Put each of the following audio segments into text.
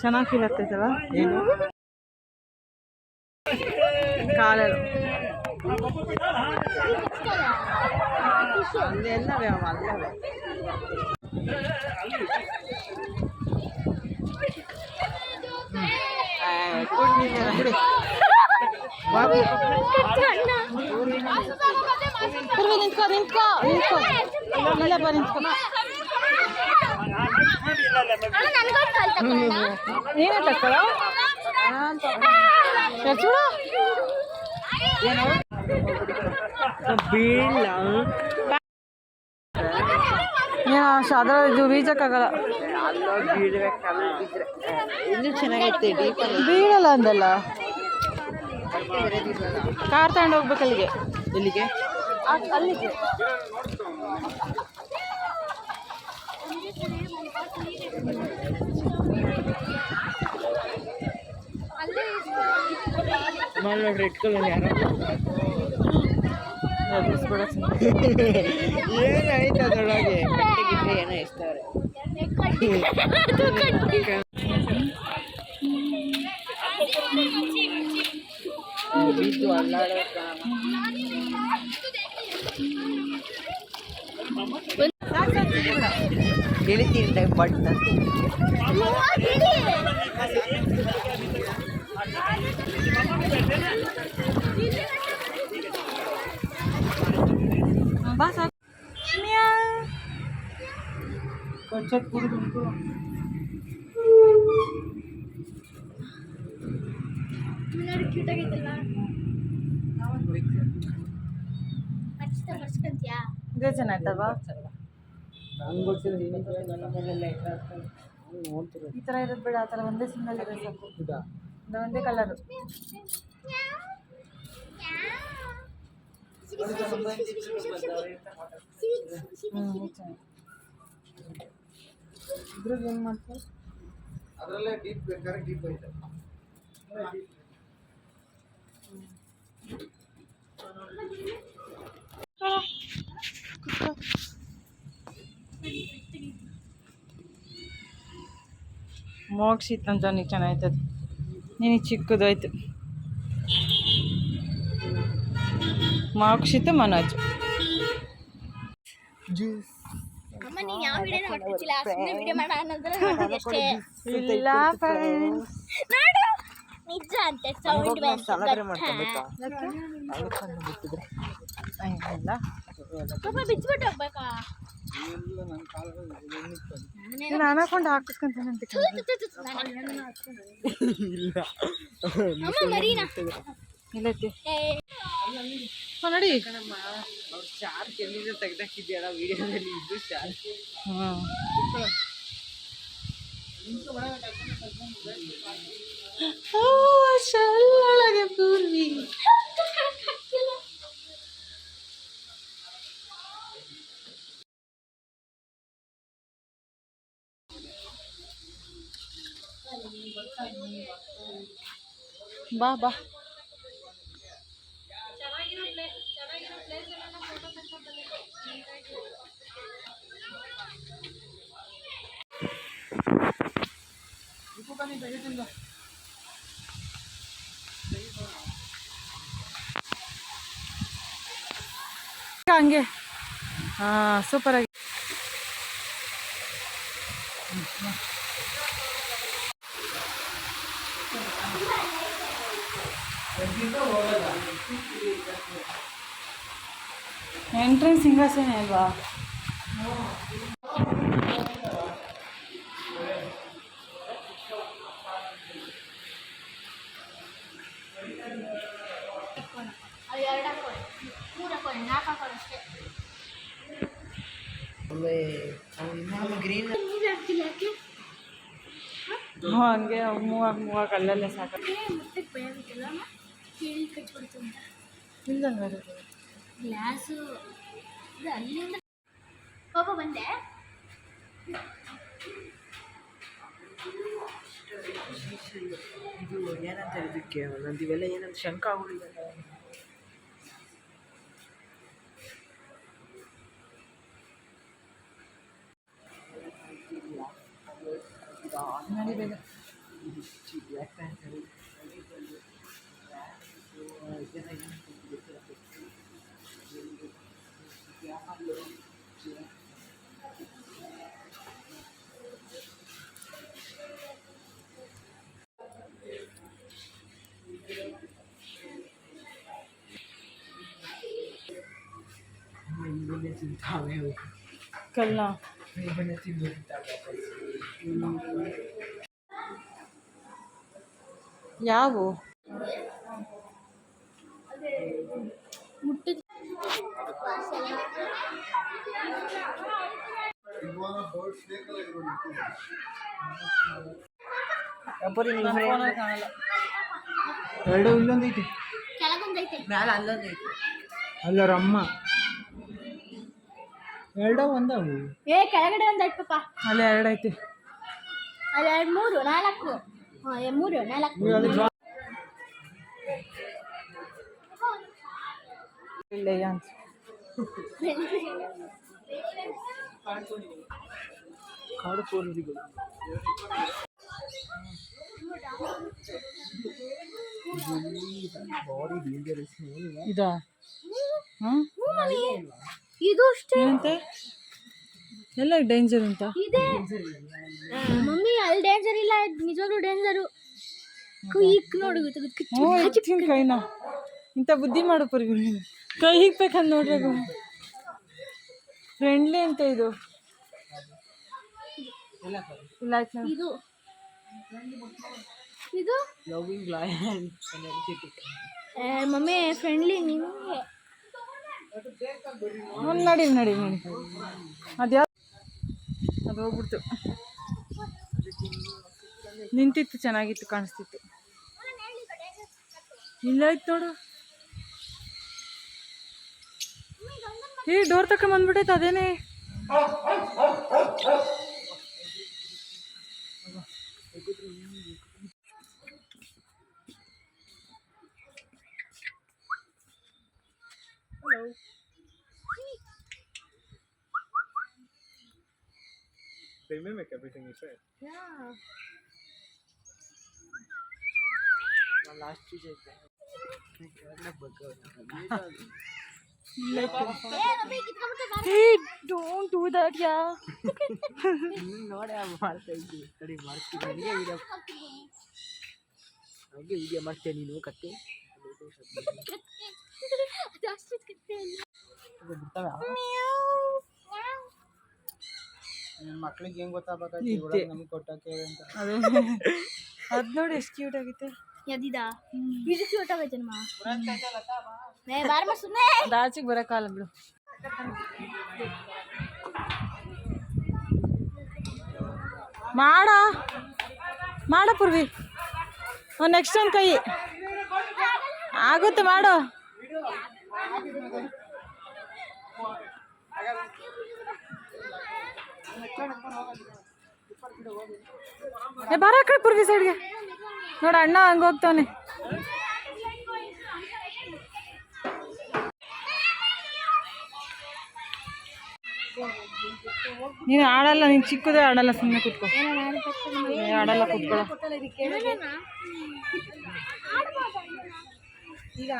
ಚೆನ್ನಾಗಿ ಫೀಲ್ ಆಗ್ತೈತಲ್ಲ ಏನು ಕಾಲರು ಎಲ್ಲವೇ ಅವ ಅಲ್ಲವೇ ನಿಂತ್ಕೋ ನಿಂತ್ಕೋ ನಿಂತ್ಕೋ ಇಲ್ಲ ಬಾ ನಿಂತ್ಕೋ ನೀನೇ ತಕ್ಕೋ ಬೀಳ ಅದ್ರ ಇದು ಬೀಜಕ್ಕಾಗಲ್ಲ ಇನ್ನೂ ಚೆನ್ನಾಗೈತೆ ಬೀಳಲ್ಲ ಅಂದಲ್ಲ ಕಾರ್ ತಗೊಂಡು ಹೋಗ್ಬೇಕು ಅಲ್ಲಿಗೆ ಎಲ್ಲಿಗೆ ಅಲ್ಲಿಗೆ ನೋಡ್ರಿ ಇಟ್ಕೊಳ್ಳಿ ಯಾರು ಏನಾಯ್ತು ಅದರೊಳಗೆ ಬಟ್ಟೆ ಗಿಟ್ಟೆ ಏನೋ ಇಷ್ಟವ್ರೆ ಬಿದ್ದು ಅಲ್ಲಾಡೋ ಗೆಳಿತೀನಿ ಟೈಪ್ ಬಟ್ बस कच्चा पूरी तुमको मिनर क्यूट ಆಗಿದಲ್ಲ ಅಚ್ಚಾ ಬರ್ಸ್ಕಂತ್ಯಾ ಇದೆ ಚೆನ್ನಾಗಿತ್ತಲ್ವಾ ನಂಗೆ ಗೊತ್ತಿಲ್ಲ ನಿನ್ನೆಲ್ಲ ನೋಡ್ತಿರೋದು ಈ ಥರ ಇರೋದು ಬೇಡ ಆ ಥರ ಒಂದೇ ಸಿಂಗಲ್ ಇರೋದು ಸಾಕು ಇದು ಒಂದೇ ಕಲರು ಇದ್ರಾಗ ಏನು ಮಾಡ್ತಾರೆ ಅದರಲ್ಲೇ ಡೀಪ್ ಬೇಕಾದ್ರೆ ಡೀಪ್ ಐತೆ ಮೋಕ್ಷಿತ್ ಅಂತ ನೀ ಚೆನ್ನಾಯ್ತದೆ ನೀನು ಚಿಕ್ಕದಾಯ್ತು ಮೋಕ್ಷಿತ್ ಮನೋಜ್ ಜ್ಯೂಸ್ ಅಮ್ಮ ನೀನು ಯಾವ ವಿಡಿಯೋನ ಮಾಡ್ತಿಲ್ಲ ಸುಮ್ಮನೆ ವಿಡಿಯೋ ಮಾಡೋಣ ಅಷ್ಟೇ ಇಲ್ಲ ಫ್ರೆಂಡ್ಸ್ ನೋಡು ನಿಜ ಅಂತ ಸೌಂಡ್ ಸೆಲೆಬ್ರೇಟ್ ಮಾಡ್ಕೊಬೇಕಾ ಹಂಗಿಲ್ಲ ಸ್ವಲ್ಪ ಬಿಚ್ಚಿಬಿಟ್ಟು ಹೋಗ್ಬೇಕಾ ಇಲ್ಲ ನನ್ನ ಕಾಲಲ್ಲಿ ನಾನು ಹಾಕೊಂಡು ಹಾಕಿಸ್ಕೊಂತೀನಿ ಅಂತ ಇಲ್ಲ ಮರೀನಾ ಇಲ್ಲೈತಿ ನೋಡಿ ಅವ್ರು ಶಾರ್ಕ್ ಎಲ್ಲಿಂದ ತೆಗ್ದಾಕಿದ್ಯಲ್ಲ ವಿಡಿಯೋದಲ್ಲಿ ಇದು ಶಾರ್ಕ್ ಶಲ್ಲೊಳಗೆ ಪೂರ್ವಿ ಬಾ ಬಾ ಹಂಗೆ ಹಾಂ ಸೂಪರಾಗಿ ಎಂಟ್ರೆನ್ಸ್ ಸಿಂಹಾಸನ ಅಲ್ವಾ ಗ್ರೀನ್ ಹಂಗೆ ಮೂವಾಗ ಅಲ್ಲಲ್ಲೇ ಸಾಕು ಇಲ್ಲ ಗ್ಲಾಸು ಅಲ್ಲಿಂದ ಪಾಪ ಬಂದೆ. ಇದು ಏನಂತ ಇದಕ್ಕೆ ಒಂದೊಂದು ಇವೆಲ್ಲ ಏನಂತ ಶಂಕ ಆಗುಳಿದಲ್ಲ. ಬ್ಲ್ಯಾಕ್ ಪ್ಯಾಂಟರು ತಿಂತಾವೆ ಕಲ್ಲ ತಿಂದು ಯಾವ ಮುಟ್ಟಿದ ಎರಡು ಇಲ್ಲೊಂದೈತಿ ಕೆಳಗೊಂದೈತೆ. ಮ್ಯಾಲ ಅಲ್ಲೊಂದೈತಿ. ಅಲ್ಲರ ಅಮ್ಮ ಎರಡ ಒಂದವು. ಕೆಳಗಡೆ ಒಂದೈತೆ ಪಾಪ. ಅಲ್ಲಿ ಎರಡು ಐತಿ. ಅಲ್ಲಿ 2 3 4 3 4 ಇಲ್ಲ ಅಂತ ಕಾಡು ಕೋಳಿಗಳು. ಬಾರಿ ಡೇಂಜರಸ್. ಇದಾ ಹಾಂ ಇದು ಅಷ್ಟೇ ಏನಂತೆ ಎಲ್ಲ ಡೇಂಜರ್ ಅಂತ ಇದೆ. ಮಮ್ಮಿ ಅಲ್ಲಿ ಡೇಂಜರ್ ಇಲ್ಲ, ನಿಜವಾಗ್ಲೂ ಡೇಂಜರು. ಕುಯ್ಕ್ ನೋಡು ಹ್ಞೂ ಕೈನ ಇಂಥ ಬುದ್ಧಿ ಮಾಡು ಪರ್ವಿ ನೀನು ಕೈ ಹಿಗ್ಬೇಕಂತ ನೋಡ್ರಿ. ಫ್ರೆಂಡ್ಲಿ ಅಂತ ಇದು ಇಲ್ಲ ಆಯ್ತು. ಇದು ಇದು ಲವಿಂಗ್ ಲಯನ್ ಮಮ್ಮಿ ಫ್ರೆಂಡ್ಲಿ ನೀವು ನಡಿ ನಡಿ ನಡಿ. ಅದ್ಯಾವ ಅದು ಹೋಗ್ಬಿಡ್ತು. ನಿಂತಿತ್ತು ಚೆನ್ನಾಗಿತ್ತು ಕಾಣಿಸ್ತಿತ್ತು. ಇಲ್ಲ ಆಯ್ತು ನೋಡು. ಡೋರ್ ತಕ ಬಂದ್ಬಿಟ್ಟೈತೆ ಅದೇನೆ. They mimic everything you say. Yeah. Last चीज है Hey, don't do that, yeah. ನೋಡಿ ಮಾಡ್ತಾ ಇದ್ದಿ ಕಡೆ ಮಾಡ್ತೀನಿ. ನನಗೆ ವಿಡಿಯೋ ಮಾಡ್ತೇನೆ ನೀನು ಕತ್ತೆ ಮಕ್ಳಿಗೆ ಹೆಂಗ್ ಗೊತ್ತಾಗಬೇಕು ನಮ್ಗೆ ಕೊಟ್ಟಕ್ಕೆ ಅಂತ. ಅದೇ ಅದು ನೋಡಿ ಎಷ್ಟು ಕ್ಯೂಟ್ ಆಗೈತೆ. ಯದಿದಾ ಇದು ಕ್ಯೂಟ್ ಆಗೈತೆ ನಮ್ಮ ಬಾರ ಸುಮ್ಮನೆ ಆಚೆಗೆ ಬರೋಕ್ಕಾಗಲ್ಲ ಬಿಡು. ಮಾಡ ಪೂರ್ವಿ. ನೆಕ್ಸ್ಟ್ ಒಂದು ಕೈ ಆಗುತ್ತೆ ಮಾಡು. ಬಾರ ಕಡೆ ಪೂರ್ವಿ ಸೈಡ್ಗೆ ನೋಡ ಅಣ್ಣ ಹಂಗೆ ಹೋಗ್ತಾವನೆ. ನೀನು ಆಡಲ್ಲ, ನೀನು ಚಿಕ್ಕದೇ ಆಡಲ್ಲ, ಸುಮ್ಮನೆ ಕೂತ್ಕೊ. ಆಡಲ್ಲ ಕೂತ್ಕೊಳ್ಳೋ. ಈಗ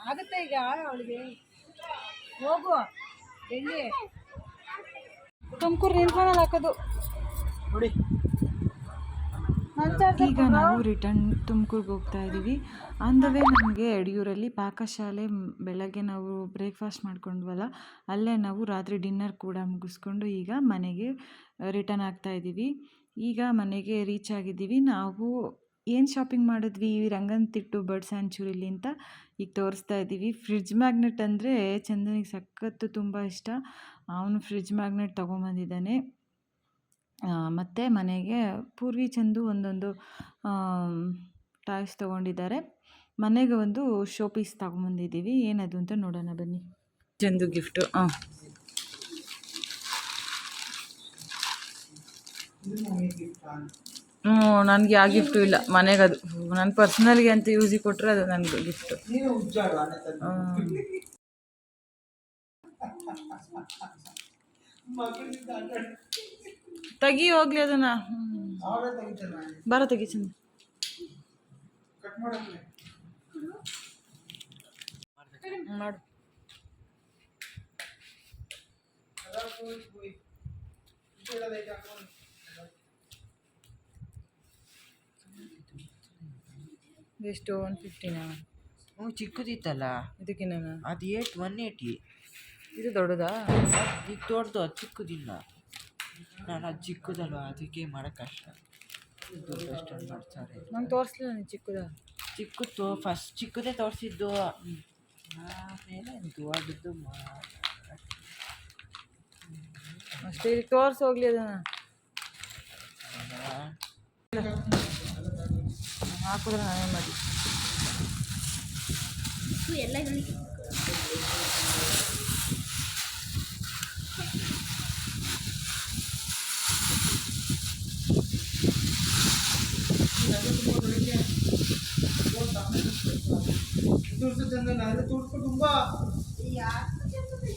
ಆಗುತ್ತೆ ಈಗ ಅವಳಿಗೆ ಹೋಗು. ಎಲ್ಲಿ ತುಮಕೂರು ನಿಲ್ಕೊಂಡು ಹಾಕೋದು ನೋಡಿ. ಈಗ ನಾವು ರಿಟರ್ನ್ ತುಮಕೂರಿಗೆ ಹೋಗ್ತಾ ಇದ್ದೀವಿ. ಆನ್ ದ ವೇ ನಮಗೆ ಯಡಿಯೂರಲ್ಲಿ ಪಾಕಶಾಲೆ ಬೆಳಗ್ಗೆ ನಾವು ಬ್ರೇಕ್ಫಾಸ್ಟ್ ಮಾಡ್ಕೊಂಡ್ವಲ್ಲ, ಅಲ್ಲೇ ನಾವು ರಾತ್ರಿ ಡಿನ್ನರ್ ಕೂಡ ಮುಗಿಸ್ಕೊಂಡು ಈಗ ಮನೆಗೆ ರಿಟರ್ನ್ ಆಗ್ತಾ ಇದ್ದೀವಿ. ಈಗ ಮನೆಗೆ ರೀಚ್ ಆಗಿದ್ದೀವಿ. ನಾವು ಏನು ಶಾಪಿಂಗ್ ಮಾಡಿದ್ವಿ ರಂಗನತಿಟ್ಟು ಬರ್ಡ್ ಸ್ಯಾಂಚುರಿಲಿ ಅಂತ ಈಗ ತೋರಿಸ್ತಾ ಇದ್ದೀವಿ. ಫ್ರಿಡ್ಜ್ ಮ್ಯಾಗ್ನೆಟ್ ಅಂದರೆ ಚಂದನಿಗೆ ಸಖತ್ತು ತುಂಬ ಇಷ್ಟ. ಅವನು ಫ್ರಿಡ್ಜ್ ಮ್ಯಾಗ್ನೆಟ್ ತೊಗೊಂಬಂದಿದ್ದಾನೆ. ಮತ್ತು ಮನೆಗೆ ಪೂರ್ವಿ ಚಂದು ಒಂದೊಂದು ಟಾಯ್ಸ್ ತೊಗೊಂಡಿದ್ದಾರೆ. ಮನೆಗೆ ಒಂದು ಶೋ ಪೀಸ್ ತಗೊಂಬಂದಿದ್ದೀವಿ. ಏನದು ಅಂತ ನೋಡೋಣ ಬನ್ನಿ. ಜಂದು ಗಿಫ್ಟು. ಹಾಂ, ನನಗೆ ಯಾವ ಗಿಫ್ಟು ಇಲ್ಲ ಮನೆಗೆ. ಅದು ನನ್ನ ಪರ್ಸ್ನಲ್ಗೆ ಅಂತ ಯೂಸಿಗೆ ಕೊಟ್ಟರೆ ಅದು ನನಗೆ ಗಿಫ್ಟು. ತೆಗಿ ಹೋಗ್ಲಿ ಅದನ್ನ. ಬರ ತೆಗಿ ಚಂದ. ಮಾಡು. ಎಷ್ಟು 150ನಾ? ಹ್ಞೂ, ಚಿಕ್ಕದಿತ್ತಲ್ಲ ಇದಕ್ಕಿನ್ನ. ಅದು 180. ಇದು ದೊಡ್ಡದಾ? ಇದು ದೊಡ್ಡದು, ಅದು ಚಿಕ್ಕದಿಲ್ಲ. ನಾನು ಅದು ಚಿಕ್ಕದಲ್ವ, ಅದಕ್ಕೆ ಮಾಡೋಕ್ಕೆ ಕಷ್ಟ. ದೊಡ್ಡಷ್ಟು ಮಾಡ್ತಾರೆ. ನಂಗೆ ತೋರಿಸ್ಲಿಲ್ಲ ನೀನು ಚಿಕ್ಕದ. ಚಿಕ್ಕದು ಫಸ್ಟ್ ಚಿಕ್ಕದೇ ತೋರಿಸಿದ್ದು, ಆಮೇಲೆ ದೊಡ್ಡದು ಅಷ್ಟೇ. ಇಲ್ಲಿ ತೋರಿಸಿ ಹೋಗ್ಲಿ ಅದನ್ನು. ಹಾಕಿದ್ರೆ ನಾನೇ ಮಾಡಿ ಎಲ್ಲ ಇದರಲ್ಲಿ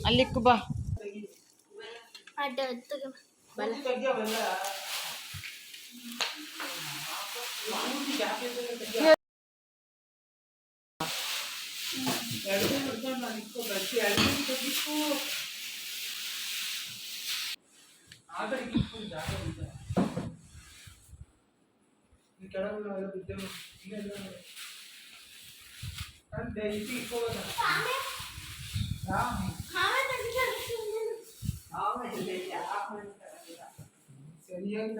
ಅಲ್ಲಿಕ್ಕು ಬಾ. ಅಡ್ಡ ಸರಿಯಾಗಿ